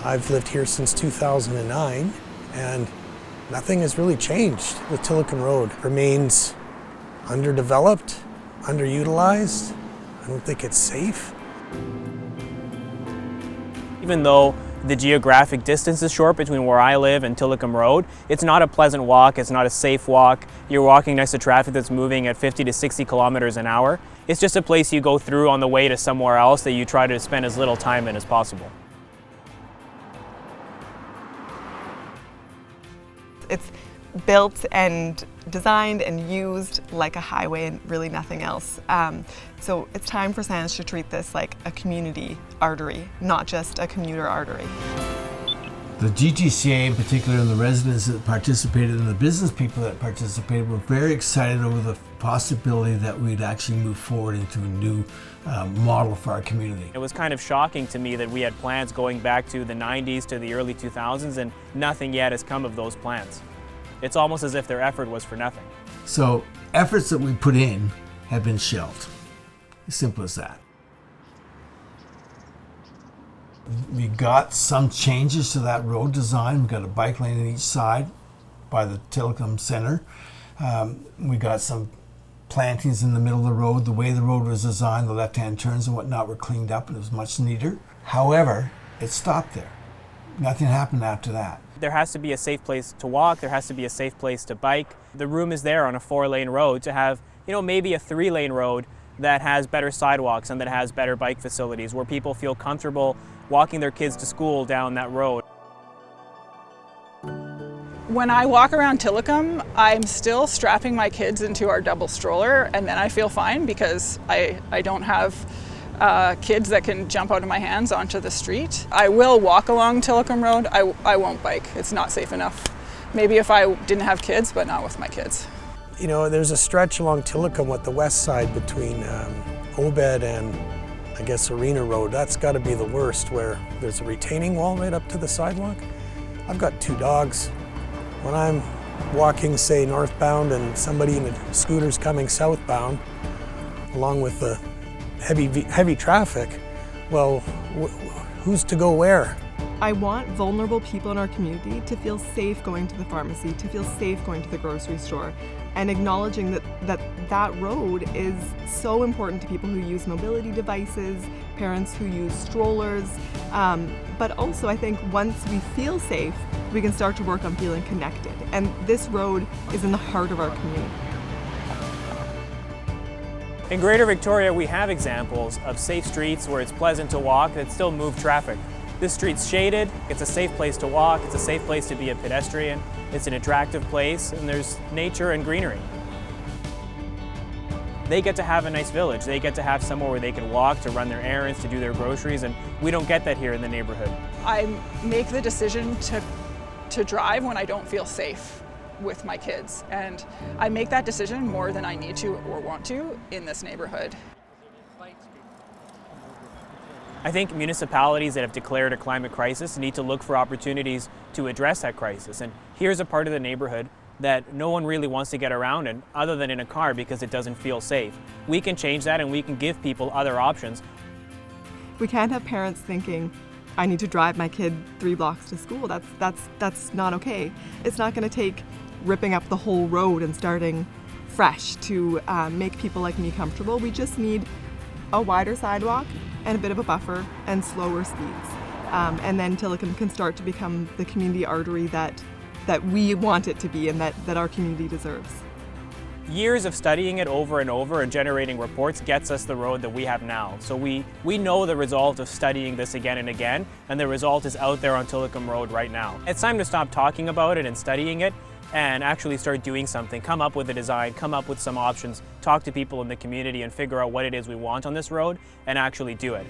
I've lived here since 2009, and nothing has really changed. The Tillicum Road remains underdeveloped, underutilized. I don't think it's safe. Even though the geographic distance is short between where I live and Tillicum Road, it's not a pleasant walk, it's not a safe walk. You're walking next to traffic that's moving at 50 to 60 kilometers an hour. It's just a place you go through on the way to somewhere else that you try to spend as little time in as possible. It's built and designed and used like a highway and really nothing else. So it's time for Sands to treat this like a community artery, not just a commuter artery. The GTCA in particular, and the residents that participated and the business people that participated were very excited over the possibility that we'd actually move forward into a new model for our community. It was kind of shocking to me that we had plans going back to the 90s to the early 2000s and nothing yet has come of those plans. It's almost as if their effort was for nothing. So efforts that we put in have been shelved. As simple as that. We got some changes to that road design. We got a bike lane on each side by the Tillicum Center. We got some plantings in the middle of the road. The way the road was designed, the left-hand turns and whatnot were cleaned up and it was much neater. However, it stopped there. Nothing happened after that. There has to be a safe place to walk, there has to be a safe place to bike. The room is there on a 4-lane road to have, maybe a 3-lane road that has better sidewalks and that has better bike facilities where people feel comfortable walking their kids to school down that road. When I walk around Tillicum, I'm still strapping my kids into our double stroller, and then I feel fine because I don't have kids that can jump out of my hands onto the street. I will walk along Tillicum Road. I won't bike. It's not safe enough. Maybe if I didn't have kids, but not with my kids. There's a stretch along Tillicum with the west side between Obed and I guess Arena Road. That's got to be the worst, where there's a retaining wall right up to the sidewalk. I've got 2 dogs. When I'm walking, say, northbound and somebody in a scooter's coming southbound, along with the heavy traffic, well, who's to go where? I want vulnerable people in our community to feel safe going to the pharmacy, to feel safe going to the grocery store, and acknowledging that road is so important to people who use mobility devices, parents who use strollers, but also I think once we feel safe, we can start to work on feeling connected. And this road is in the heart of our community. In Greater Victoria, we have examples of safe streets where it's pleasant to walk that still move traffic. This street's shaded, it's a safe place to walk, it's a safe place to be a pedestrian, it's an attractive place, and there's nature and greenery. They get to have a nice village, they get to have somewhere where they can walk to run their errands, to do their groceries, and we don't get that here in the neighborhood. I make the decision to drive when I don't feel safe with my kids, and I make that decision more than I need to or want to in this neighborhood. I think municipalities that have declared a climate crisis need to look for opportunities to address that crisis. And here's a part of the neighborhood that no one really wants to get around in other than in a car because it doesn't feel safe. We can change that and we can give people other options. We can't have parents thinking, I need to drive my kid 3 blocks to school. That's not okay. It's not going to take ripping up the whole road and starting fresh to make people like me comfortable. We just need a wider sidewalk and a bit of a buffer and slower speeds. And then Tillicum can start to become the community artery that we want it to be and that our community deserves. Years of studying it over and over and generating reports gets us the road that we have now. So we know the result of studying this again and again, and the result is out there on Tillicum Road right now. It's time to stop talking about it and studying it and actually start doing something. Come up with a design, come up with some options, talk to people in the community and figure out what it is we want on this road and actually do it.